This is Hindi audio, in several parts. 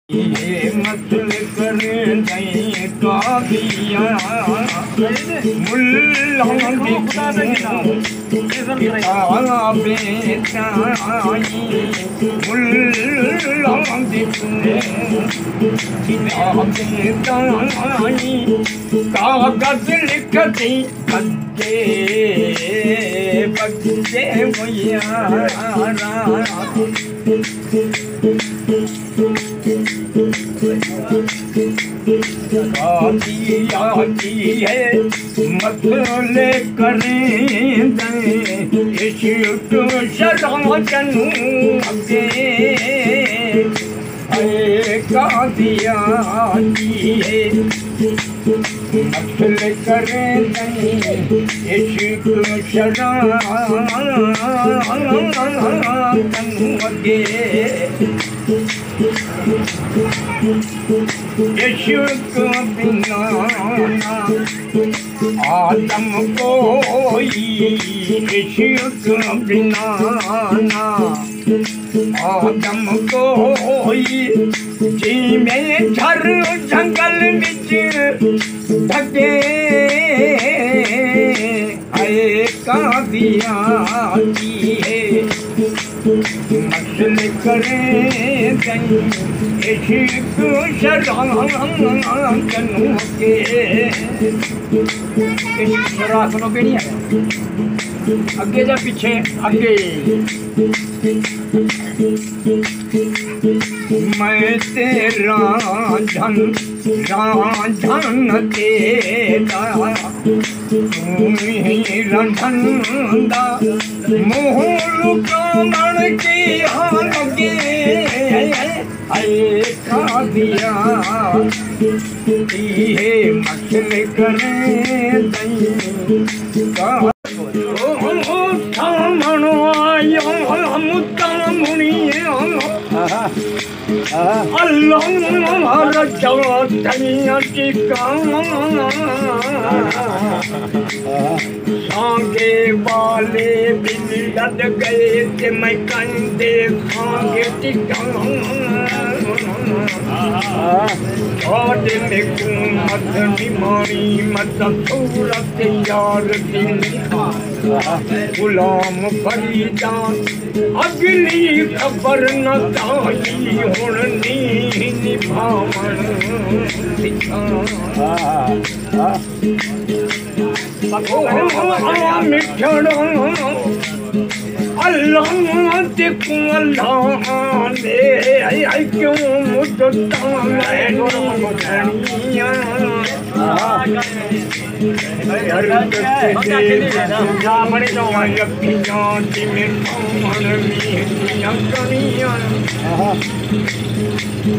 ये मसल करें नहीं काबिया मुल्ला किताबें मुल्ला कागज लिखती बच्चे बच्चे है मसले करें इश्क शराजन के कादिया है मसले करें इश्क शराजन के इश्क बिना आदम कोई इश्क बिना आदम कोई जी में झर जंगल बिच धके आए कादिया है मसल करें इश्क शराजन के शराजनों के नहीं है आगे जा पीछे आगे मैं तेरा धन तेरा रंधनदा मोहल कामण की हालगे आए कादिया ये मसल करें कामण आया मुतामुनी अल्लाह सांगे वाले बिन लद गए थे मैं कंधे सांगे टिका और मत निमानी मत सूरत यार गुलाम फरीदा अगली खबर न ताई हुण नी निभावन मिठड़ अल्लाह देखू अल्लाह दे क्यों मुझता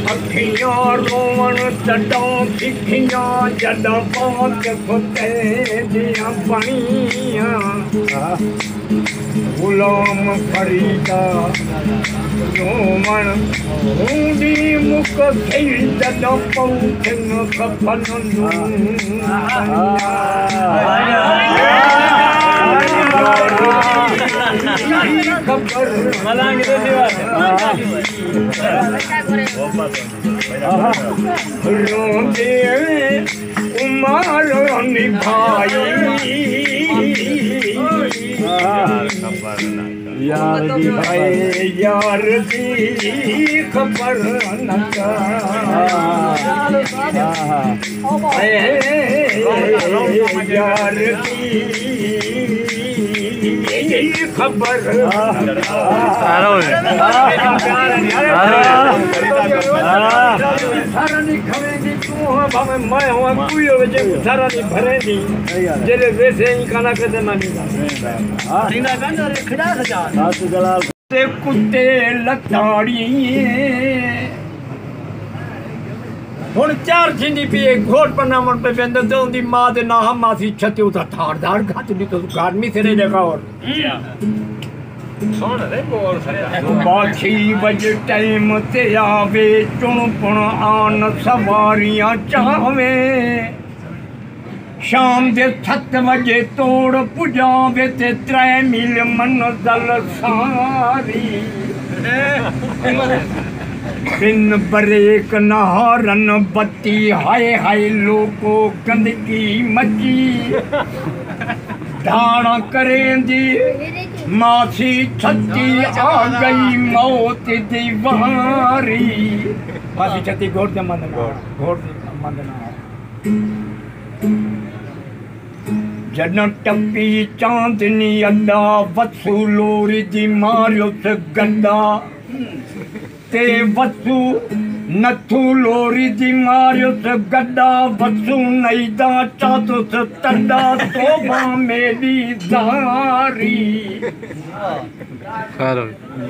अखियां रोवन चटां फिखियां जदा पाक फते दियां पणियां गुलाम फरीदा रोवन ऊंडी मुख खई जदा पौथन कफन खबर मलांग तो रोंदे उमर निभाई यार दी भाई यार दी खबर न यार दी खबर मैं हुआ कोई सारा नहीं भरेगी जेरे वैसे ही खाना कैसे मानेगा कुत्ते लताड़ी हुण चार छिंडी पी एक घोट पर नाम पे बेंदर तो उनकी माँ दे ना हम मासी छत्ते उता थारदार घाट नहीं तो गार्मी से नहीं देखा और बाछी बज टाइम ते आवे चुन पुण आन सवारियां चावे शाम दे 7 बजे तोड़ पुजावे ते 3 मील मंज़िल सारी बिन ब्रेक नहारन बत्ती हाय हाय लोको गंदगी मची दाना करेंदी मासी छत्ती आ गई मौत दी वारी मासी छत्ती घोड़ दे मंदना जन टप्पी चांदनी अड्डा वसू लोरी दी मारियो से गड्डा ते वसू नथू लोरी दी मारियो से गड्डा वसू नईदा चातो से तड्डा तोबा मेरी जारी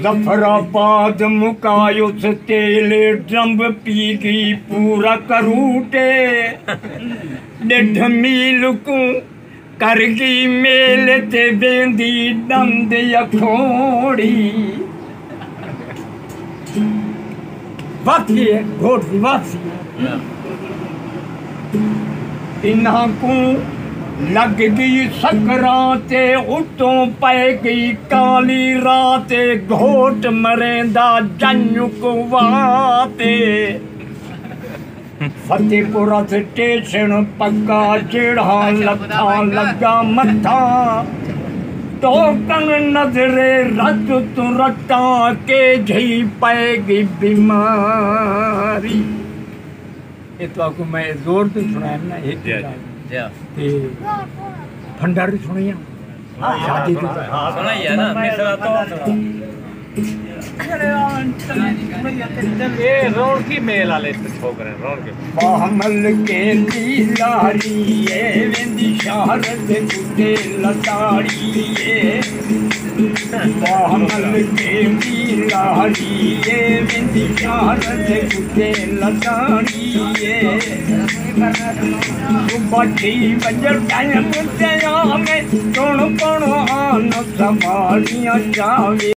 जफराबाद मुकायो से तेले ड्रम पी गई पूरा करूटे डेढ़ मील को करगी मेल ते बेंदी दंद अखोड़ी वासी है घोट दी वासी इन्हां को लग गई सकराते उतों पै गई काली राते घोट मरेंदा जन्यु को वाते फतेहपुरा स्टेशन पक्का जेड़ा लथा लगा मथा तो कन नजरे रत तू रटा के झी पाएगी बीमारी। ये तो आपको मैं जोर से सुनाया ना एक भंडारी सुनिया शादी तो सुनाइए ना मिश्रा तो ये रोड की मेल आले छोकरे रोड के बाहमल के लीलारी ये वेंदी शहरत कुटे लताड़ी ये बाहमल के लीलारी ये वेंदी शहरत कुटे लताड़ी ये बच्ची बजर टाइम ते आवे कौन कौन आन संभालिया जावे।